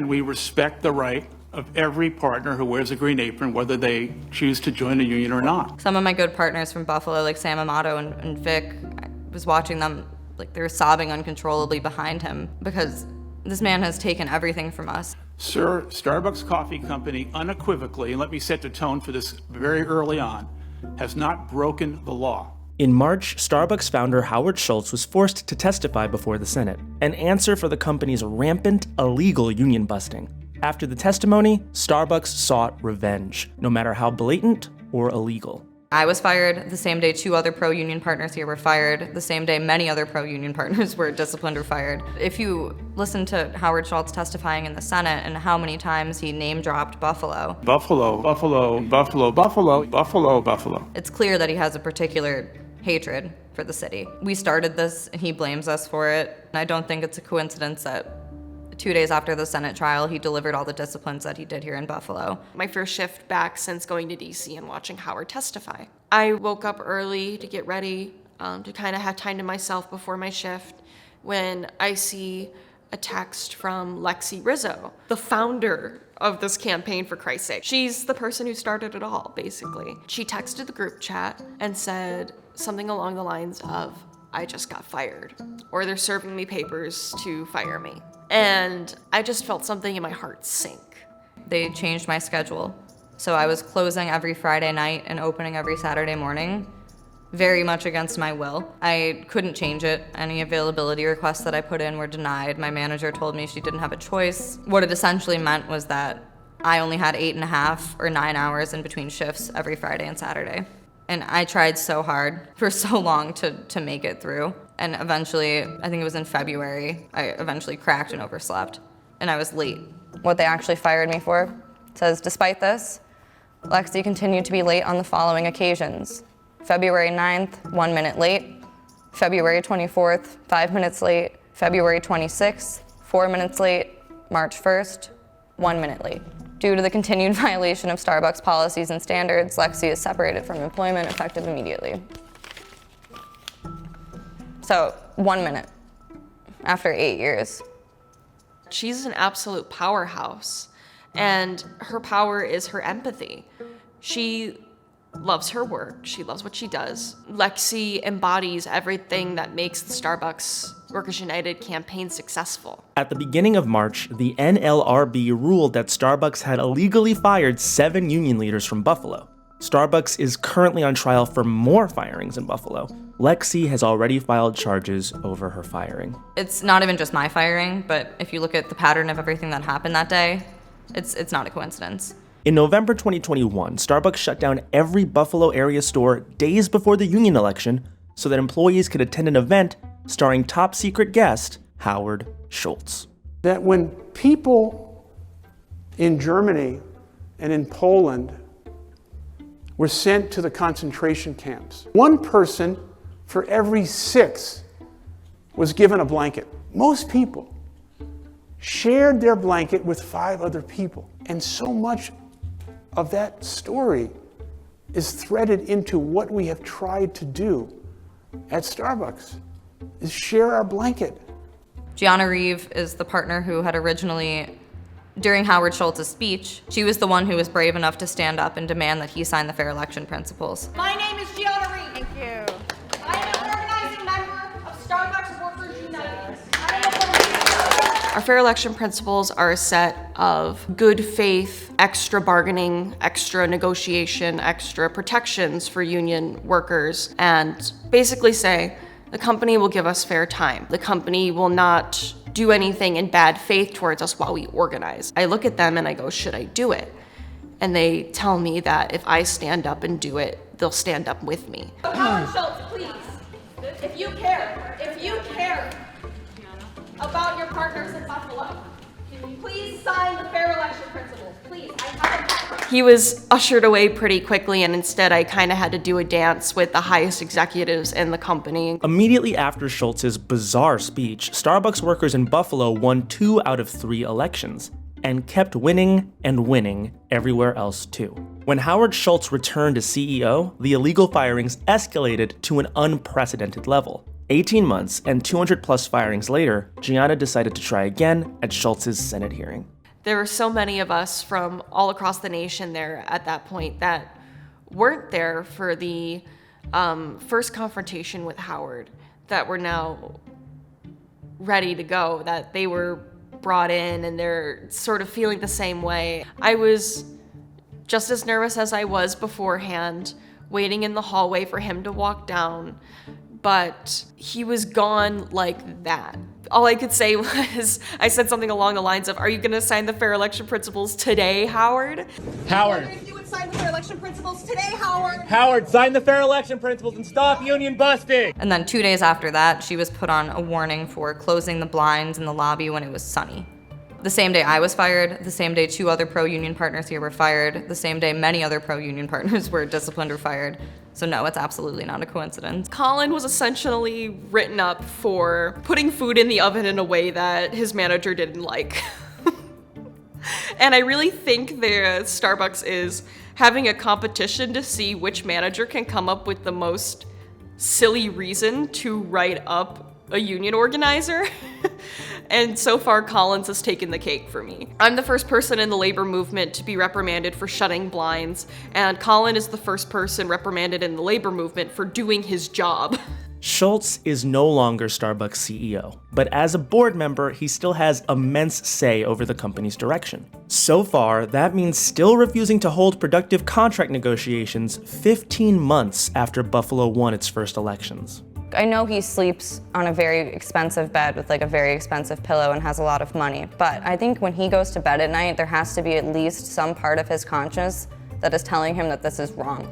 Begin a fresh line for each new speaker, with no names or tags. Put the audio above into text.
and we respect the right of every partner who wears a green apron, whether they choose to join a union or not.
Some of my good partners from Buffalo, like Sam Amato and Vic, I was watching them, like they were sobbing uncontrollably behind him because this man has taken everything from us.
Sir, Starbucks Coffee Company unequivocally, and let me set the tone for this very early on, has not broken the law.
In March, Starbucks founder Howard Schultz was forced to testify before the Senate and answer for the company's rampant, illegal union busting. After the testimony, Starbucks sought revenge, no matter how blatant or illegal.
I was fired the same day 2 other pro-union partners here were fired, the same day many other pro-union partners were disciplined or fired. If you listen to Howard Schultz testifying in the Senate and how many times he name-dropped Buffalo.
Buffalo, Buffalo, Buffalo, Buffalo, Buffalo, Buffalo.
It's clear that he has a particular hatred for the city. We started this and he blames us for it. And I don't think it's a coincidence that 2 days after the Senate trial, he delivered all the disciplines that he did here in Buffalo.
My first shift back since going to DC and watching Howard testify. I woke up early to get ready, to kind of have time to myself before my shift, when I see a text from Lexi Rizzo, the founder of this campaign, for Christ's sake. She's the person who started it all, basically. She texted the group chat and said something along the lines of, "I just got fired," or "They're serving me papers to fire me." And I just felt something in my heart sink.
They changed my schedule. So I was closing every Friday night and opening every Saturday morning, very much against my will. I couldn't change it. Any availability requests that I put in were denied. My manager told me she didn't have a choice. What it essentially meant was that I only had 8.5 or 9 hours in between shifts every Friday and Saturday. And I tried so hard for so long to make it through. And eventually, I think it was in February, I eventually cracked and overslept. And I was late. What they actually fired me for says, despite this, Lexi continued to be late on the following occasions. February 9th, 1 minute late. February 24th, 5 minutes late. February 26th, 4 minutes late. March 1st, 1 minute late. Due to the continued violation of Starbucks policies and standards, Lexi is separated from employment effective immediately. So 1 minute after 8 years.
She's an absolute powerhouse, and her power is her empathy. She loves her work. She loves what she does. Lexi embodies everything that makes the Starbucks Workers United campaign successful.
At the beginning of March, the NLRB ruled that Starbucks had illegally fired 7 union leaders from Buffalo. Starbucks is currently on trial for more firings in Buffalo. Lexi has already filed charges over her firing.
It's not even just my firing, but if you look at the pattern of everything that happened that day, it's not a coincidence.
In November 2021, Starbucks shut down every Buffalo area store days before the union election so that employees could attend an event starring top secret guest Howard Schultz.
That when people in Germany and in Poland were sent to the concentration camps, 1 person for every 6 was given a blanket. Most people shared their blanket with 5 other people. And so much of that story is threaded into what we have tried to do at Starbucks, is share our blanket.
Gianna Reeve is the partner who had originally, during Howard Schultz's speech, she was the one who was brave enough to stand up and demand that he sign the fair election principles.
My name is Gianna Reeve.
Thank you.
I am an organizing member of Starbucks Workers United.
Our fair election principles are a set of good faith, extra bargaining, extra negotiation, extra protections for union workers, and basically say the company will give us fair time. The company will not do anything in bad faith towards us while we organize. I look at them and I go, should I do it? And they tell me that if I stand up and do it, they'll stand up with me.
Howard Schultz, please, if you care about your partners in Buffalo, please sign the fair election principles. Please, I have a
He was ushered away pretty quickly, and instead I kind of had to do a dance with the highest executives in the company.
Immediately after Schultz's bizarre speech, Starbucks workers in Buffalo won 2 out of 3 elections, and kept winning and winning everywhere else too. When Howard Schultz returned as CEO, the illegal firings escalated to an unprecedented level. 18 months and 200 plus firings later, Gianna decided to try again at Schultz's Senate hearing.
There were so many of us from all across the nation there at that point that weren't there for the first confrontation with Howard, that were now ready to go, that they were brought in and they're sort of feeling the same way. I was just as nervous as I was beforehand, waiting in the hallway for him to walk down, but he was gone like that. All I could say was, I said something along the lines of, "Are you gonna sign the fair election principles today, Howard?"
Howard! All you do is sign the fair election principles today, Howard!
Howard, sign the fair election principles and stop union busting!
And then 2 days after that, she was put on a warning for closing the blinds in the lobby when it was sunny. The same day I was fired, the same day 2 other pro-union partners here were fired, the same day many other pro-union partners were disciplined or fired. So no, it's absolutely not a coincidence.
Colin was essentially written up for putting food in the oven in a way that his manager didn't like. And I really think the Starbucks is having a competition to see which manager can come up with the most silly reason to write up a union organizer. And so far, Collins has taken the cake for me. I'm the first person in the labor movement to be reprimanded for shutting blinds, and Colin is the first person reprimanded in the labor movement for doing his job.
Schultz is no longer Starbucks CEO, but as a board member, he still has immense say over the company's direction. So far, that means still refusing to hold productive contract negotiations 15 months after Buffalo won its first elections.
I know he sleeps on a very expensive bed with like a very expensive pillow and has a lot of money, but I think when he goes to bed at night, there has to be at least some part of his conscience that is telling him that this is wrong.